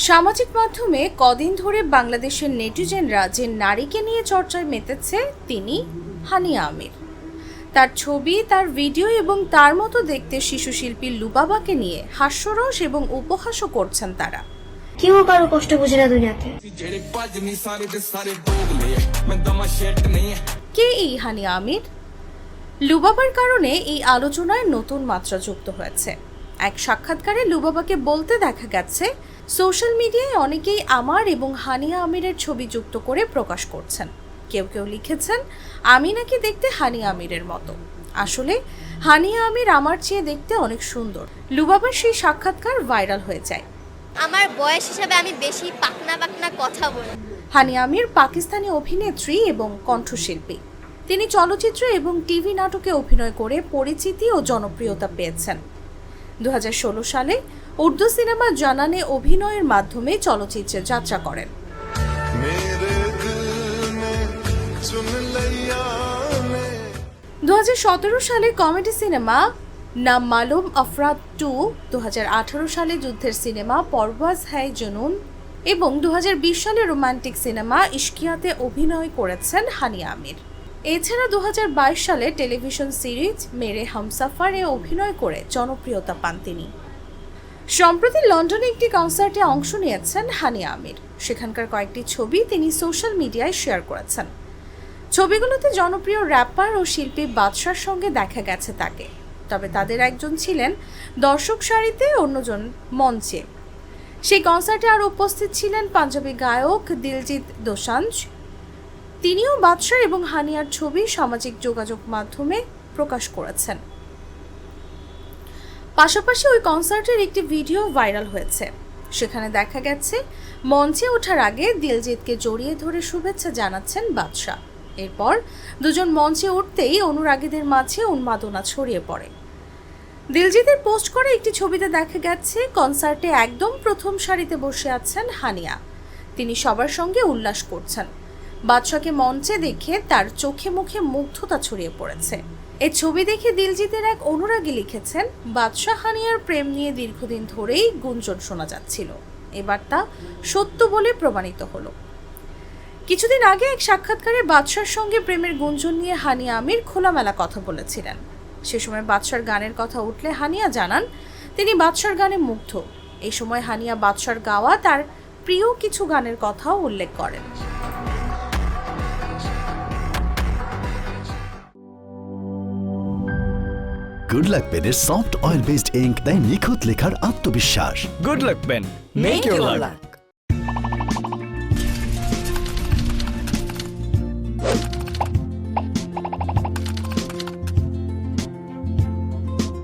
সামাজিক মাধ্যমে কদিন ধরে বাংলাদেশের নেটিজেনরা যে নারীকে নিয়ে চর্চায় মেতেছে তিনি হানিয়া আমির। তার ছবি, তার ভিডিও এবং তার মতো দেখতে শিশুশিল্পী লুবাবাকে নিয়ে হাস্যরস এবং উপহাসও করছেন তারা। কেউ কারো কষ্ট বুঝে না দুনিয়াতে। কে এই হানিয়া আমির? লুবাবার কারণে এই আলোচনায় নতুন মাত্রা যুক্ত হয়েছে। এক সাক্ষাৎকারে লুবাবাকে বলতে দেখা গেছে, সোশ্যাল মিডিয়ায় অনেকেই আমার এবং হানিয়া আমিরের ছবি যুক্ত করে প্রকাশ করছেন। কেউ কেউ লিখেছেন আমি নাকি দেখতে হানিয়া আমিরের মতো। আসলে হানিয়া আমির আমার চেয়ে দেখতে অনেক সুন্দর। লুবাবার সেই সাক্ষাৎকার ভাইরাল হয়ে যায়। আমার বয়স হিসাবে আমি বেশি পাকনা পাকনা কথা বলি। হানিয়া আমির পাকিস্তানি অভিনেত্রী এবং কণ্ঠশিল্পী। তিনি চলচ্চিত্র এবং টিভি নাটকে অভিনয় করে পরিচিতি ও জনপ্রিয়তা পেয়েছেন। 2016 সালে উর্দু সিনেমা জানানে অভিনয়ের মাধ্যমে চলচ্চিত্রে যাত্রা করেন। 2017 সালে কমেডি সিনেমা না মালুম আফরাদ 2, 2018 সালে যুদ্ধের সিনেমা পরওয়াজ হ্যায় জুনুন এবং 2020 সালে রোমান্টিক সিনেমা ইশকিয়াতে অভিনয় করেছেন হানিয়া আমির। এছাড়া 2022 সালে টেলিভিশন সিরিজ মেরে হামসাফারে অভিনয় করে জনপ্রিয়তা পান তিনি। সম্প্রতি লন্ডনে একটি কনসার্টে অংশ নিয়েছেন হানিয়া আমির। সেখানকার কয়েকটি ছবি তিনি সোশ্যাল মিডিয়ায় শেয়ার করেছেন। ছবিগুলোতে জনপ্রিয় র্যাপার ও শিল্পী বাদশার সঙ্গে দেখা গেছে তাকে। তবে তাদের একজন ছিলেন দর্শক সারিতে, অন্যজন মঞ্চে। সেই কনসার্টে আরও উপস্থিত ছিলেন পাঞ্জাবি গায়ক দিলজিৎ দোসাঞ্জ। তিনিও বাদশা এবং হানিয়ার ছবি সামাজিক যোগাযোগ মাধ্যমে প্রকাশ করেছেন। পাশাপাশি ওই কনসার্টের একটি ভিডিও ভাইরাল হয়েছে। সেখানে দেখা গেছে মঞ্চে ওঠার আগে দিলজিৎকে জড়িয়ে ধরে শুভেচ্ছা জানাচ্ছেন বাদশা। এরপর দুজন মঞ্চে উঠতেই অনুরাগীদের মাঝে উন্মাদনা ছড়িয়ে পড়ে। দিলজিতের পোস্ট করা একটি ছবিতে দেখা গেছে কনসার্টে একদম প্রথম সারিতে বসে আছেন হানিয়া। তিনি সবার সঙ্গে উল্লাস করছেন। বাদশাকে মঞ্চে দেখে তার চোখে মুখে মুগ্ধতা ছড়িয়ে পড়েছে। এই ছবি দেখে দিলজিতের এক অনুরাগী লিখেছেন, বাদশা হানিয়ার প্রেম নিয়ে দীর্ঘদিন ধরেই গুঞ্জন শোনা যাচ্ছিল, এবার তা সত্য বলে প্রমাণিত হলো। কিছুদিন আগে এক সাক্ষাৎকারে বাদশার সঙ্গে প্রেমের গুঞ্জন নিয়ে হানিয়া আমির খোলামেলা কথা বলেছিলেন। সে সময় বাদশার গানের কথা উঠলে হানিয়া জানান তিনি বাদশার গানে মুগ্ধ। এই সময় হানিয়া বাদশার গাওয়া তার প্রিয় কিছু গানের কথাও উল্লেখ করেন। গুড লাক পেনের সফট অয়েল বেসড ইঙ্ক দেয় নিখুঁত লেখার আত্মবিশ্বাস। Good luck pen. Make your luck.